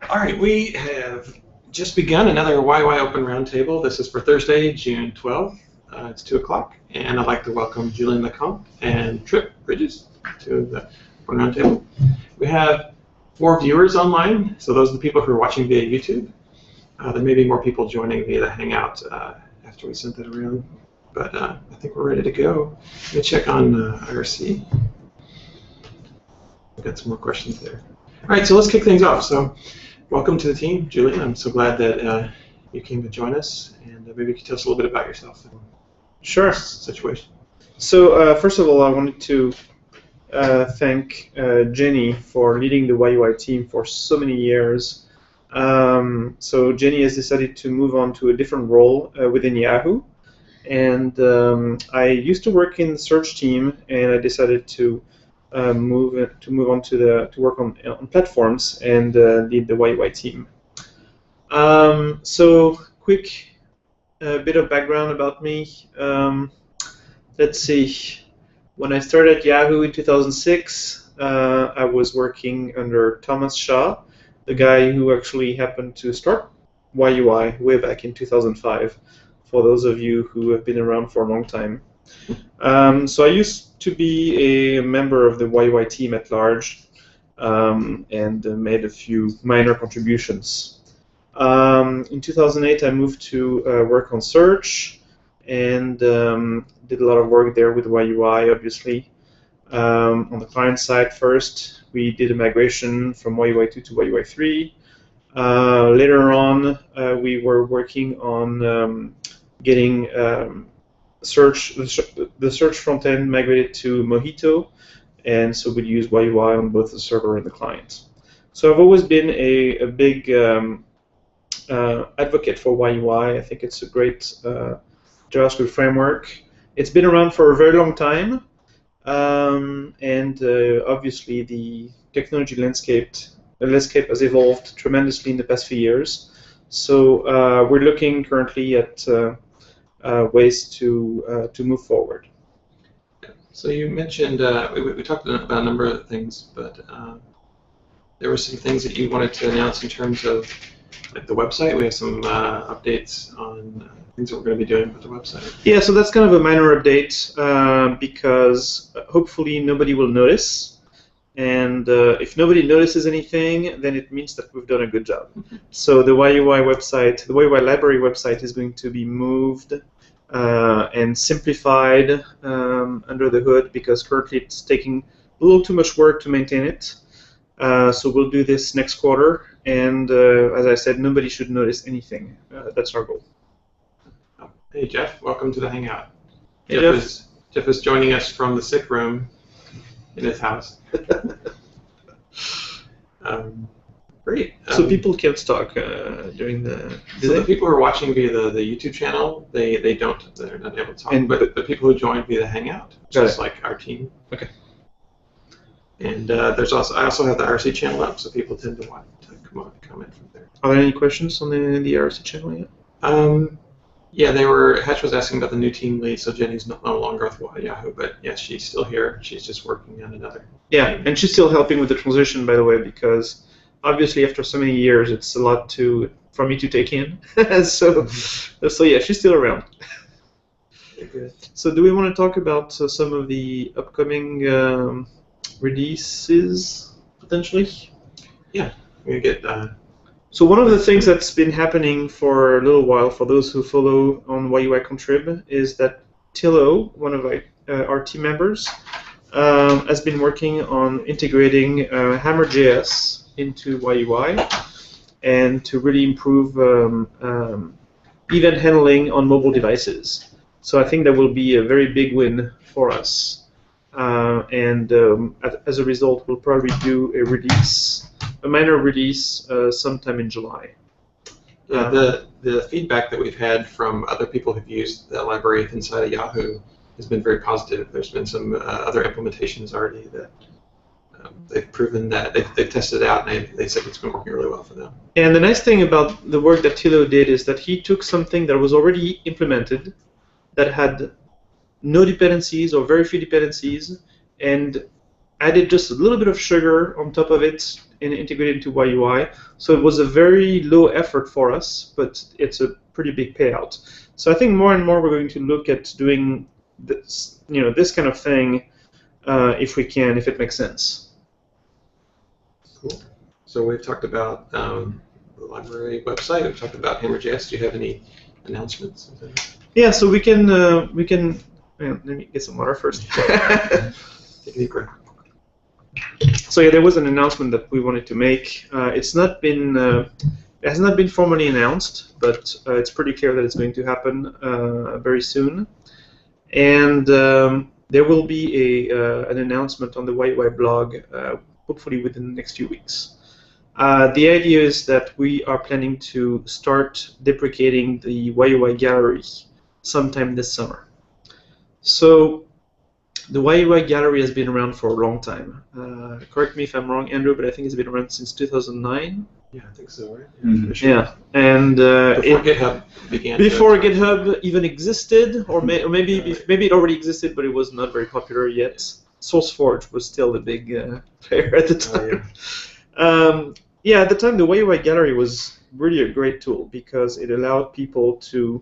All right, we have just begun another YUI Open Roundtable. This is for Thursday, June 12th. It's 2 o'clock, and I'd like to welcome Julien Lecomte and Trip Bridges to the Open Roundtable. We have 4 viewers online, so those are the people who are watching via YouTube. There may be more people joining via the Hangout after we sent that around, but I think we're ready to go. Let me check on IRC. We've got some more questions there. All right, so let's kick things off. So, welcome to the team, Julien. I'm so glad that you came to join us, and maybe you could tell us a little bit about yourself and Sure. situation. So first of all, I wanted to thank Jenny for leading the YUI team for so many years. So Jenny has decided to move on to a different role within Yahoo, and I used to work in the search team, and I decided to move on to work on platforms and lead the YUI team. So quick bit of background about me. Let's see. When I started at Yahoo in 2006, I was working under Thomas Shaw, the guy who actually happened to start YUI way back in 2005, for those of you who have been around for a long time. So I used to be a member of the YUI team at large, and made a few minor contributions. In 2008, I moved to work on search, and did a lot of work there with YUI, obviously. On the client side first, we did a migration from YUI 2 to YUI 3. Later on, we were working on getting the search front end migrated to Mojito, and so we'd use YUI on both the server and the client. So I've always been a big advocate for YUI. I think it's a great JavaScript framework. It's been around for a very long time, and obviously the technology landscape has evolved tremendously in the past few years. So we're looking currently at ways to move forward. So you mentioned, we talked about a number of things, but there were some things that you wanted to announce in terms of like the website. We have some updates on things that we're going to be doing with the website. Yeah, so that's kind of a minor update because hopefully nobody will notice. And if nobody notices anything, then it means that we've done a good job. So the YUI website, the YUI library website is going to be moved and simplified under the hood, because currently it's taking a little too much work to maintain it. So we'll do this next quarter, and as I said, nobody should notice anything. That's our goal. Hey Jeff, welcome to the Hangout. Hey, Jeff is joining us from the sick room in his house. Great. So people can't talk during the. So the people who are watching via the YouTube channel, they're not able to talk. But the people who join via the Hangout, just like our team. Okay. And I also have the IRC channel up, so people tend to want to come on and comment from there. Are there any questions on the IRC channel yet? Yeah, Hatch was asking about the new team lead, so Jenny's no longer with Yahoo, but yes, she's still here. She's just working on another. Yeah, and she's still helping with the transition, by the way, because obviously after so many years, it's a lot for me to take in. So yeah, she's still around. Good. So do we want to talk about some of the upcoming releases, potentially? Yeah, we get. So one of the things that's been happening for a little while, for those who follow on YUI Contrib, is that Tilo, one of our team members, has been working on integrating Hammer.js into YUI, and to really improve event handling on mobile devices. So I think that will be a very big win for us. And as a result, we'll probably do a minor release sometime in July. Yeah, the feedback that we've had from other people who've used the library inside of Yahoo has been very positive. There's been some other implementations already that they've proven that they've tested it out, and they said it's been working really well for them. And the nice thing about the work that Tilo did is that he took something that was already implemented, that had no dependencies or very few dependencies, and added just a little bit of sugar on top of it and integrated into YUI. So it was a very low effort for us, but it's a pretty big payout. So I think more and more we're going to look at doing this, this kind of thing, if we can, if it makes sense. Cool. So we've talked about the library website. We've talked about Hammer.js. Do you have any announcements? Yeah, so we can let me get some water first. Take a deep breath. So yeah, there was an announcement that we wanted to make. It has not been formally announced, but it's pretty clear that it's going to happen very soon. And there will be an announcement on the YUI blog, hopefully within the next few weeks. The idea is that we are planning to start deprecating the YUI gallery sometime this summer. So the YUI gallery has been around for a long time. Correct me if I'm wrong, Andrew, but I think it's been around since 2009. Yeah, I think so, right? Yeah, sure. Yeah. And before GitHub began. Before GitHub even existed, or maybe it already existed, but it was not very popular yet. SourceForge was still a big player at the time. Oh, yeah. At the time, the YUI gallery was really a great tool because it allowed people to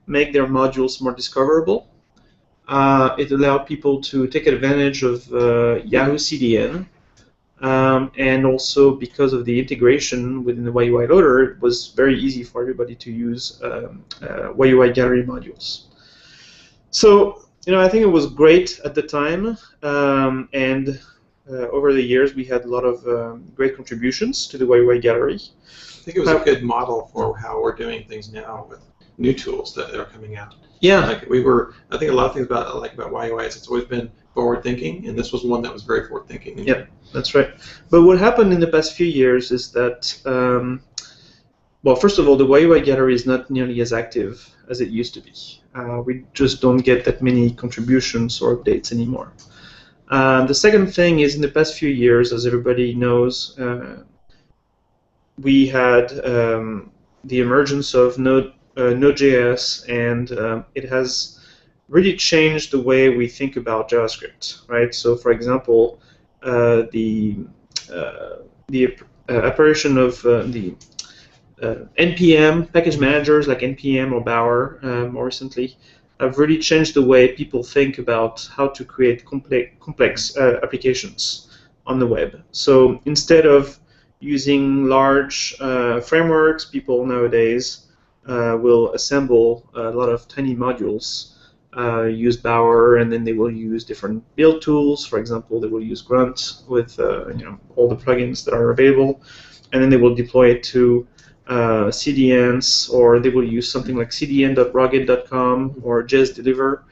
make their modules more discoverable. It allowed people to take advantage of Yahoo CDN, and also because of the integration within the YUI loader, it was very easy for everybody to use YUI gallery modules. So, I think it was great at the time, and over the years we had a lot of great contributions to the YUI gallery. I think it was a good model for how we're doing things now with new tools that are coming out. Yeah. I think a lot of things about YUI is it's always been forward-thinking, and this was one that was very forward-thinking. Yeah, that's right. But what happened in the past few years is that, well, first of all, the YUI gallery is not nearly as active as it used to be. We just don't get that many contributions or updates anymore. The second thing is, in the past few years, as everybody knows, we had the emergence of Node.js, and it has really changed the way we think about JavaScript, right? So, for example, the apparition of the NPM package managers like NPM or Bower more recently have really changed the way people think about how to create complex applications on the web. So instead of using large frameworks, people nowadays will assemble a lot of tiny modules, use Bower, and then they will use different build tools. For example, they will use Grunt with all the plugins that are available, and then they will deploy it to CDNs, or they will use something like cdn.rugged.com or JSDeliver.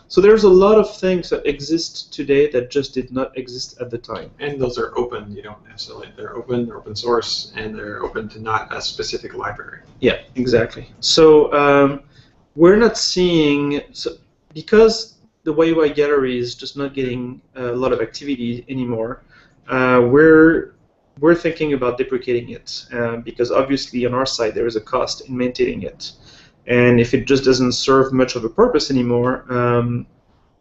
So there's a lot of things that exist today that just did not exist at the time. And those are open. You don't necessarily, they're open source, and they're open to not a specific library. Yeah, exactly. So we're not seeing, because the YUI gallery is just not getting a lot of activity anymore, we're thinking about deprecating it, because obviously on our side there is a cost in maintaining it. And if it just doesn't serve much of a purpose anymore,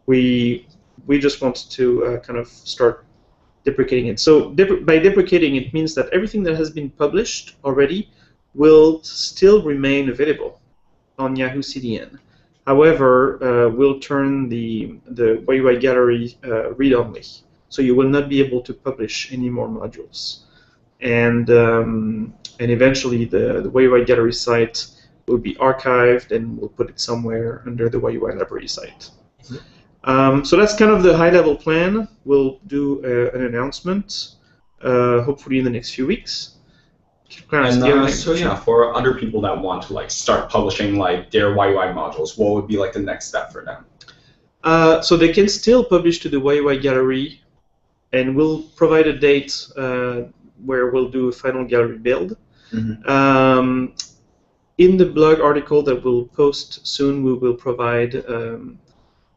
we just want to kind of start deprecating it. So by deprecating, it means that everything that has been published already will still remain available on Yahoo CDN. However, we'll turn the YUI gallery read-only, so you will not be able to publish any more modules. And eventually the YUI gallery site will be archived, and we'll put it somewhere under the YUI library site. Mm-hmm. So that's kind of the high-level plan. We'll do an announcement, hopefully in the next few weeks. And so yeah, for other people that want to start publishing their YUI modules, what would be the next step for them? So they can still publish to the YUI gallery, and we'll provide a date where we'll do a final gallery build. Mm-hmm. In the blog article that we'll post soon, we will provide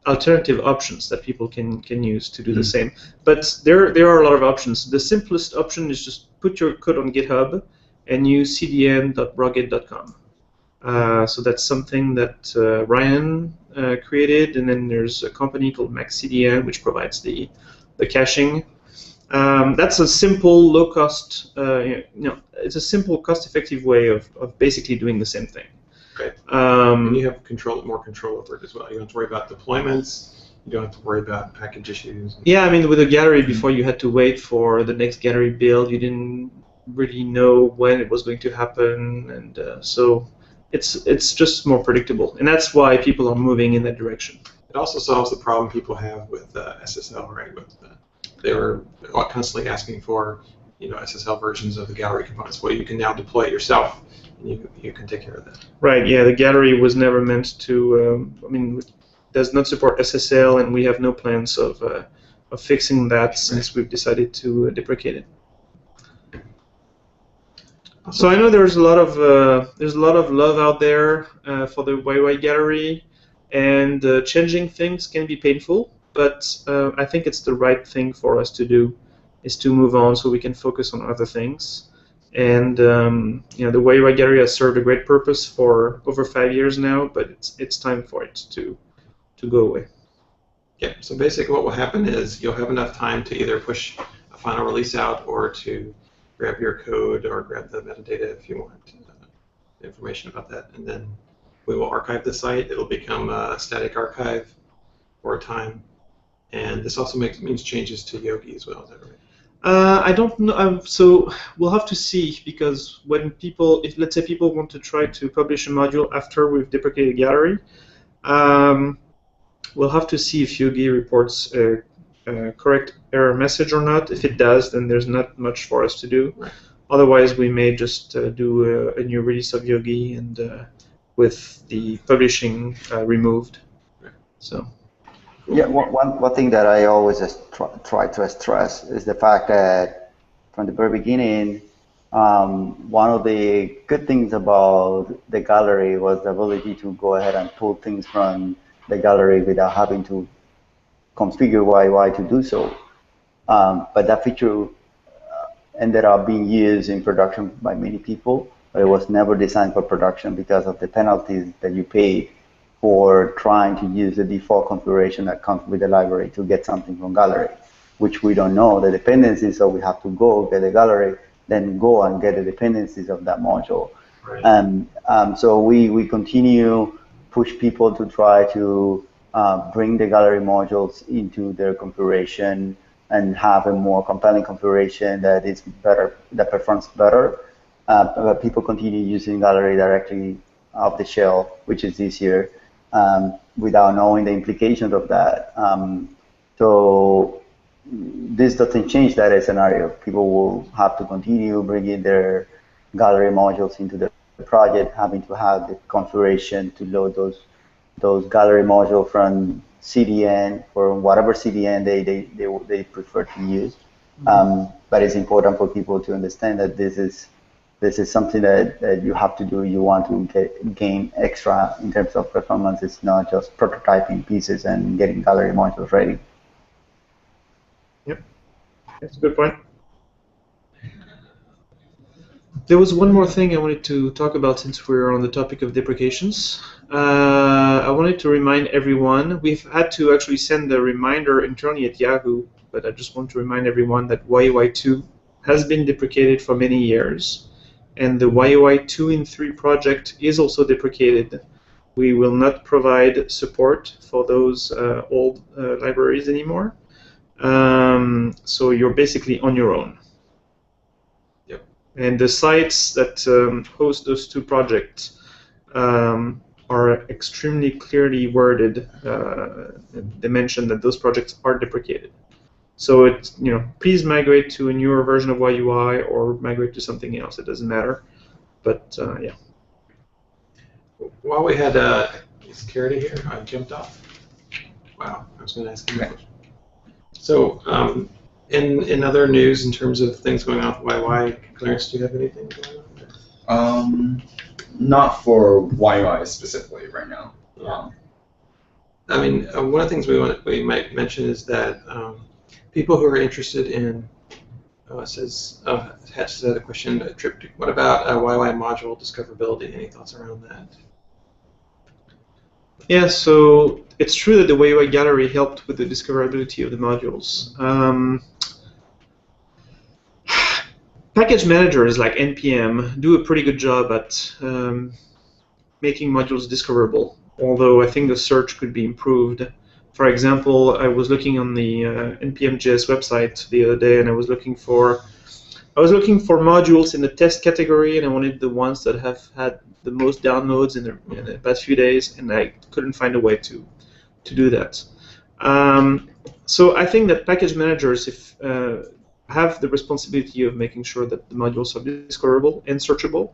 alternative options that people can use to do the same. But there are a lot of options. The simplest option is just put your code on GitHub and use cdn.rugged.com. So that's something that Ryan created, and then there's a company called MaxCDN which provides the caching. That's a simple, low-cost, it's a simple, cost-effective way of basically doing the same thing. Okay. And you have more control over it as well. You don't have to worry about deployments. You don't have to worry about package issues. Yeah, I mean, with a gallery, before you had to wait for the next gallery build. You didn't really know when it was going to happen, and so it's just more predictable. And that's why people are moving in that direction. It also solves the problem people have with SSL, right? They were constantly asking for, SSL versions of the gallery components. Well, you can now deploy it yourself, and you can take care of that. Right. Yeah. The gallery was never meant to. Does not support SSL, and we have no plans of fixing that since we've decided to deprecate it. So I know there's a lot of love out there for the YUI gallery, and changing things can be painful. But I think it's the right thing for us to do, is to move on so we can focus on other things. And the YUI gallery has served a great purpose for over 5 years now, but it's time for it to go away. Yeah. So basically, what will happen is you'll have enough time to either push a final release out or to grab your code or grab the metadata if you want information about that, and then we will archive the site. It'll become a static archive for a time. And this also means changes to Yogi as well, is that right? I don't know. So we'll have to see, because when if let's say people want to try to publish a module after we've deprecated gallery, we'll have to see if Yogi reports a correct error message or not. If it does, then there's not much for us to do. Right. Otherwise, we may just do a new release of Yogi and with the publishing removed. Right. So. Yeah, one thing that I always try to stress is the fact that from the very beginning, one of the good things about the gallery was the ability to go ahead and pull things from the gallery without having to configure YUI to do so. But that feature ended up being used in production by many people, but it was never designed for production because of the penalties that you pay for trying to use the default configuration that comes with the library to get something from gallery, which we don't know the dependencies, so we have to go get the gallery, then go and get the dependencies of that module. Right. And so we continue push people to try to bring the gallery modules into their configuration and have a more compelling configuration that is better, that performs better. But people continue using gallery directly off the shelf, which is easier, without knowing the implications of that. So this doesn't change that scenario. People will have to continue bringing their gallery modules into the project, having to have the configuration to load those gallery modules from CDN or whatever CDN they prefer to use. But it's important for people to understand that this is something that you have to do. You want to gain extra in terms of performance. It's not just prototyping pieces and getting gallery modules ready. Yep, that's a good point. There was one more thing I wanted to talk about since we're on the topic of deprecations. I wanted to remind everyone, we've had to actually send a reminder internally at Yahoo, but I just want to remind everyone that YUI 2 has been deprecated for many years, and the YUI 2.3 project is also deprecated. We will not provide support for those old libraries anymore, so you're basically on your own. And the sites that host those two projects are extremely clearly worded. They mention that those projects are deprecated. So it's, please migrate to a newer version of YUI or migrate to something else. It doesn't matter. But yeah. While we had security here, I jumped off. Wow, I was going to ask you a question. So. In other news, in terms of things going on with YUI, Clarence, do you have anything going on there? Not for YUI specifically right now. I mean, one of the things we might mention is that people who are interested in has a question. Trip. What about YUI module discoverability? Any thoughts around that? Yeah, so it's true that the YUI gallery helped with the discoverability of the modules. package managers like NPM do a pretty good job at making modules discoverable, although I think the search could be improved. For example, I was looking on the npm.js website the other day, and I was looking for modules in the test category, and I wanted the ones that have had the most downloads in the past few days, and I couldn't find a way to do that. So I think that package managers have the responsibility of making sure that the modules are discoverable and searchable.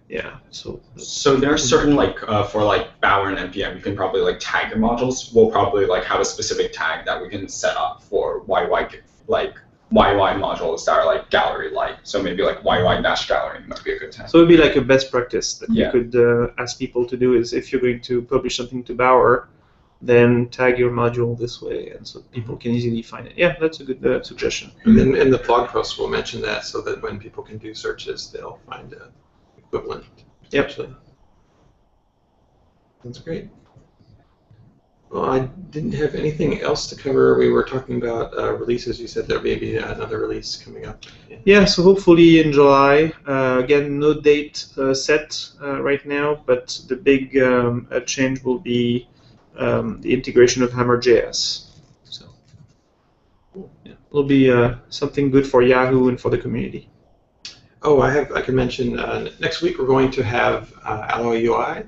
Yeah, so there are certain for Bower and npm, you can probably tag your modules. We'll probably have a specific tag that we can set up for YUI modules that are gallery-like. So maybe YUI-gallery might be a good tag. So it would be like a best practice that you could ask people to do is if you're going to publish something to Bower, then tag your module this way, and so people can easily find it. Yeah, that's a good suggestion. And then in the blog post, we'll mention that so that when people can do searches, they'll find an equivalent. Yep. That's great. Well, I didn't have anything else to cover. We were talking about releases. You said there may be another release coming up. Yeah, so hopefully in July. Again, no date set right now, but the big change will be the integration of Hammer.js. So yeah, it'll be something good for Yahoo and for the community. Oh, I can mention next week we're going to have Alloy UI.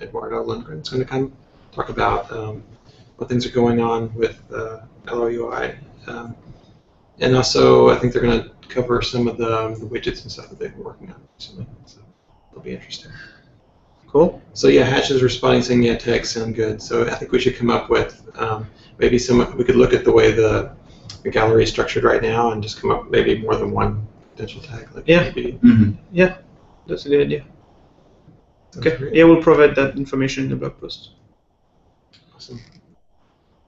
Eduardo Lundgren is going to come talk about what things are going on with Alloy UI. And also, I think they're going to cover some of the widgets and stuff that they've been working on recently. So it'll be interesting. Cool. So yeah, Hatch is responding saying, yeah, tags sound good. So I think we should come up with maybe we could look at the way the gallery is structured right now and just come up maybe more than one potential tag. Maybe. Yeah, that's a good idea. Okay. Great. Yeah, we'll provide that information in the blog post. Awesome.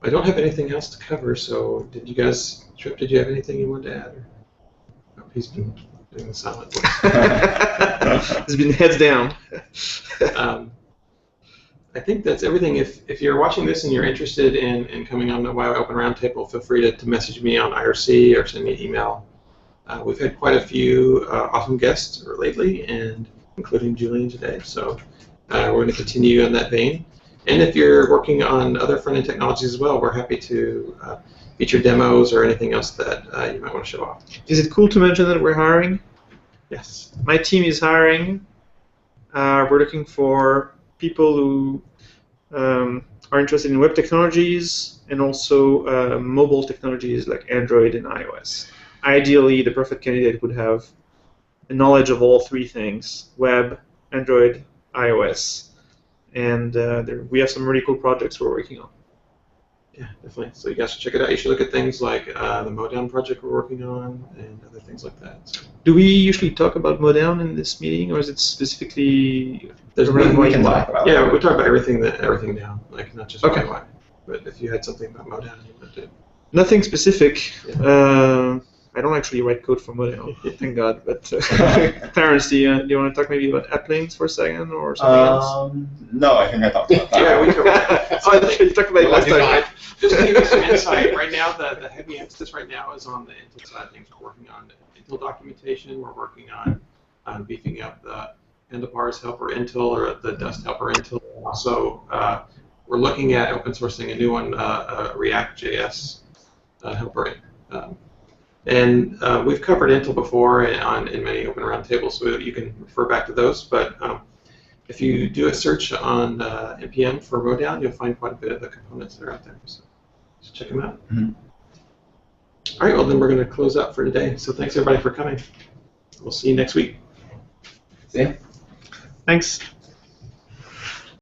I don't have anything else to cover, so Trip, did you have anything you wanted to add? Oh, he's been doing the silent voice. It's been heads down. I think that's everything. If you're watching this and you're interested in coming on the YUI Open Roundtable, feel free to message me on IRC or send me an email. We've had quite a few awesome guests lately, and including Julien today, so we're going to continue in that vein. And if you're working on other front-end technologies as well, we're happy to feature demos or anything else that you might want to show off. Is it cool to mention that we're hiring? Yes. My team is hiring. We're looking for people who are interested in web technologies and also mobile technologies like Android and iOS. Ideally, the perfect candidate would have a knowledge of all three things: web, Android, iOS. And we have some really cool projects we're working on. Yeah, definitely. So you guys should check it out. You should look at things like the Modown project we're working on and other things like that. So. Do we usually talk about Modown in this meeting, or is it specifically? We can talk about. Yeah, we talk about everything down, not just YUI. But if you had something about Modown, you would do. Nothing specific. Yeah. I don't actually write code for Modown, thank God. But Clarence, do you want to talk maybe about app links for a second or something else? No, I think I talked about that. Yeah, we covered that. Oh, you talked about it last time, right? Just to give you some insight, right now the heavy emphasis right now is on the Intel side of things. We're working on Intel documentation. We're working on beefing up the handlebars helper Intel or the dust helper Intel. Also, we're looking at open sourcing a new one, React.js helper. And we've covered Intel before in many open roundtables, so you can refer back to those. But if you do a search on npm for Modown, you'll find quite a bit of the components that are out there. So check them out. Mm-hmm. All right, well, then we're going to close out for today. So thanks, everybody, for coming. We'll see you next week. See ya. Thanks.